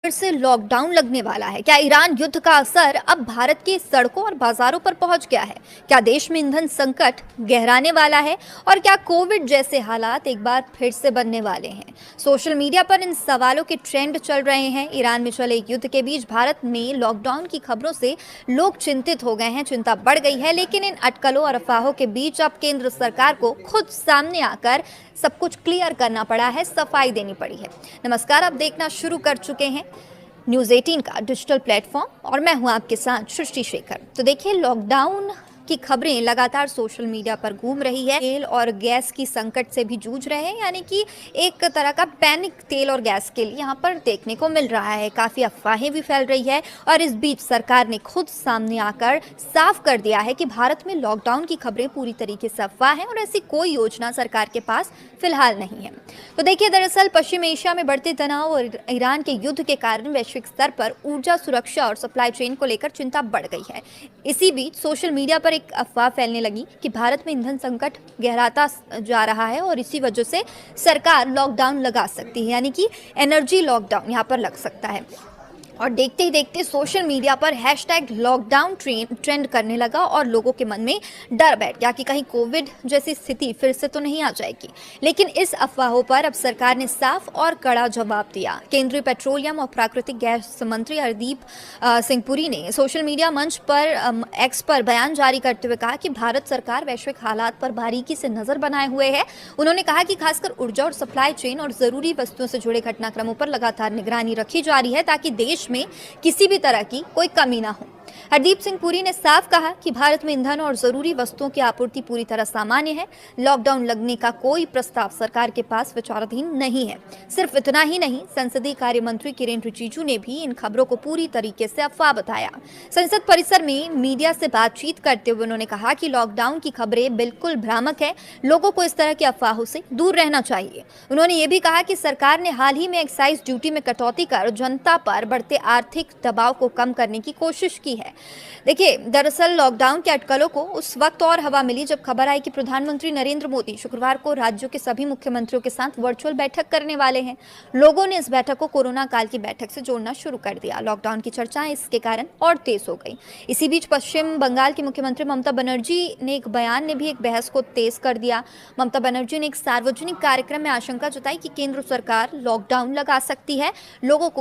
फिर से लॉकडाउन लगने वाला है। क्या ईरान युद्ध का असर अब भारत की सड़कों और बाजारों पर पहुंच गया है? क्या देश में ईंधन संकट गहराने वाला है? और क्या कोविड जैसे हालात एक बार फिर से बनने वाले हैं? सोशल मीडिया पर इन सवालों के ट्रेंड चल रहे हैं। ईरान में चले युद्ध के बीच भारत में लॉकडाउन की खबरों से लोग चिंतित हो गए हैं, चिंता बढ़ गई है। लेकिन इन अटकलों और अफवाहों के बीच अब केंद्र सरकार को खुद सामने आकर सब कुछ क्लियर करना पड़ा है, सफाई देनी पड़ी है। नमस्कार, आप देखना शुरू कर चुके हैं न्यूज़ 18 का डिजिटल प्लेटफॉर्म और मैं हूं आपके साथ सृष्टि शेखर। तो देखिए, लॉकडाउन की खबरें लगातार सोशल मीडिया पर घूम रही है। तेल और गैस की संकट से भी जूझ रहे हैं, यानी कि एक तरह का पैनिक तेल और गैस के लिए यहाँ पर देखने को मिल रहा है। काफ़ी अफवाहें भी फैल रही है और इस बीच सरकार ने खुद सामने आकर साफ कर दिया है कि भारत में लॉकडाउन की खबरें पूरी तरीके से अफवाह हैं और ऐसी कोई योजना सरकार के पास फिलहाल नहीं है। तो देखिए, दरअसल पश्चिम एशिया में बढ़ते तनाव और ईरान के युद्ध के कारण वैश्विक स्तर पर ऊर्जा सुरक्षा और सप्लाई चेन को लेकर चिंता बढ़ गई है। इसी बीच सोशल मीडिया पर एक अफवाह फैलने लगी कि भारत में ईंधन संकट गहराता जा रहा है और इसी वजह से सरकार लॉकडाउन लगा सकती है, यानी कि एनर्जी लॉकडाउन यहाँ पर लग सकता है। और देखते ही देखते सोशल मीडिया पर हैशटैग लॉकडाउन ट्रेंड करने लगा और लोगों के मन में डर बैठ गया कि कहीं कोविड जैसी स्थिति फिर से तो नहीं आ जाएगी। लेकिन इस अफवाहों पर अब सरकार ने साफ और कड़ा जवाब दिया। केंद्रीय पेट्रोलियम और प्राकृतिक गैस मंत्री हरदीप सिंह पुरी ने सोशल मीडिया मंच पर एक्स पर बयान जारी करते हुए कहा कि भारत सरकार वैश्विक हालात पर बारीकी से नजर बनाए हुए है। उन्होंने कहा कि खासकर ऊर्जा और सप्लाई चेन और जरूरी वस्तुओं से जुड़े घटनाक्रमों पर लगातार निगरानी रखी जा रही है ताकि देश में किसी भी तरह की कोई कमी ना हो। हरदीप सिंह पुरी ने साफ कहा कि भारत में ईंधन और जरूरी वस्तुओं की आपूर्ति पूरी तरह सामान्य है। लॉकडाउन लगने का कोई प्रस्ताव सरकार के पास विचाराधीन नहीं है। सिर्फ इतना ही नहीं, संसदीय कार्य मंत्री किरेन रिजिजू ने भी इन खबरों को पूरी तरीके से अफवाह बताया। संसद परिसर में मीडिया से बातचीत करते हुए उन्होंने कहा कि लॉकडाउन की खबरें बिल्कुल भ्रामक है, लोगों को इस तरह की अफवाहों से दूर रहना चाहिए। उन्होंने ये भी कहा कि सरकार ने हाल ही में एक्साइज ड्यूटी में कटौती कर जनता पर बढ़ते आर्थिक दबाव को कम करने की कोशिश की है। देखिए, दरअसल लॉकडाउन के अटकलों को उस वक्त और हवा मिली जब खबर आई कि प्रधानमंत्री नरेंद्र मोदी शुक्रवार को राज्यों के सभी मुख्यमंत्रियों के साथ वर्चुअल बैठक करने वाले हैं। लोगों ने इस बैठक को कोरोना काल की बैठक से जोड़ना शुरू कर दिया। लॉकडाउन की चर्चाएं इसके कारण और तेज हो गई। इसी बीच पश्चिम बंगाल की मुख्यमंत्री ममता बनर्जी ने एक बयान ने भी एक बहस को तेज कर दिया। ममता बनर्जी ने एक सार्वजनिक कार्यक्रम में आशंका जताई कि केंद्र सरकार लॉकडाउन लगा सकती है। लोगों को